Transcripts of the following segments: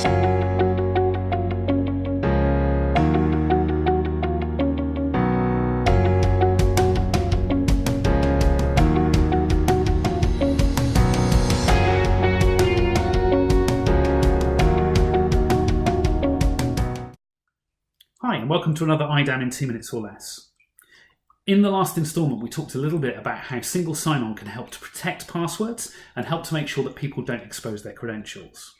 Hi, and welcome to another IDAM in 2 minutes or less. In the last instalment, we talked a little bit about how single sign-on can help to protect passwords and help to make sure that people don't expose their credentials.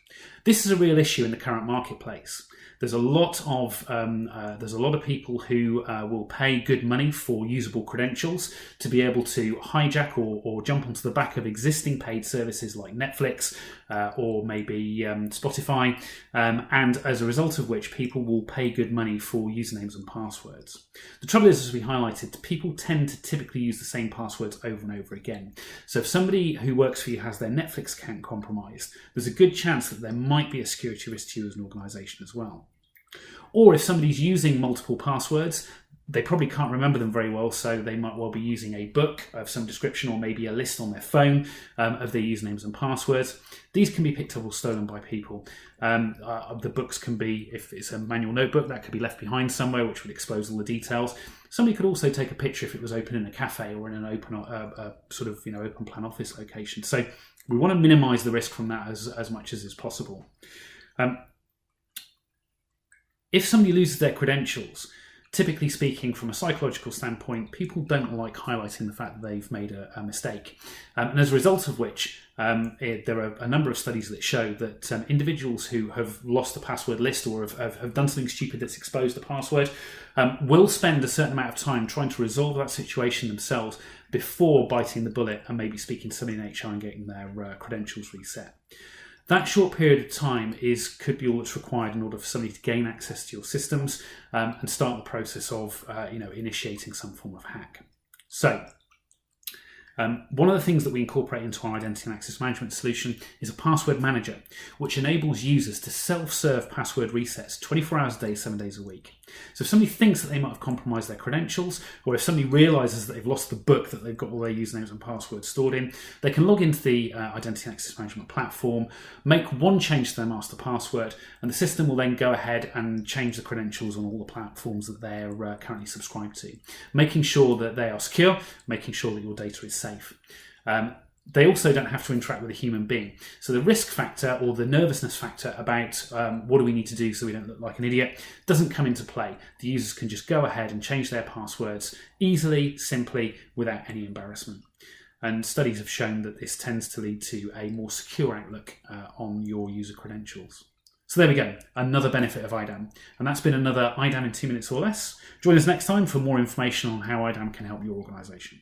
This is a real issue in the current marketplace. There's a lot of people who will pay good money for usable credentials to be able to hijack or jump onto the back of existing paid services like Netflix or maybe Spotify, and as a result of which people will pay good money for usernames and passwords. The trouble is, as we highlighted, people tend to typically use the same passwords over and over again. So if somebody who works for you has their Netflix account compromised, there's a good chance that there might be a security risk to you as an organisation as well. Or if somebody's using multiple passwords, they probably can't remember them very well, so they might well be using a book of some description or maybe a list on their phone of their usernames and passwords. These can be picked up or stolen by people. The books can be, if it's a manual notebook, that could be left behind somewhere, which would expose all the details. Somebody could also take a picture if it was open in a cafe or in an open open plan office location. So we want to minimise the risk from that as much as is possible. If somebody loses their credentials, typically speaking, from a psychological standpoint, people don't like highlighting the fact that they've made a mistake. And as a result of which, there are a number of studies that show that individuals who have lost the password list or have done something stupid that's exposed the password will spend a certain amount of time trying to resolve that situation themselves before biting the bullet and maybe speaking to somebody in HR and getting their credentials reset. That short period of time could be all that's required in order for somebody to gain access to your systems and start the process of initiating some form of hack. So one of the things that we incorporate into our identity and access management solution is a password manager, which enables users to self-serve password resets 24 hours a day, 7 days a week. So if somebody thinks that they might have compromised their credentials, or if somebody realises that they've lost the book that they've got all their usernames and passwords stored in, they can log into the identity and access management platform, make one change to their master password, and the system will then go ahead and change the credentials on all the platforms that they're currently subscribed to, making sure that they are secure, making sure that your data is safe. They also don't have to interact with a human being. So the risk factor or the nervousness factor about what do we need to do so we don't look like an idiot doesn't come into play. The users can just go ahead and change their passwords easily, simply, without any embarrassment. And studies have shown that this tends to lead to a more secure outlook on your user credentials. So there we go, another benefit of IDAM. And that's been another IDAM in 2 minutes or less. Join us next time for more information on how IDAM can help your organisation.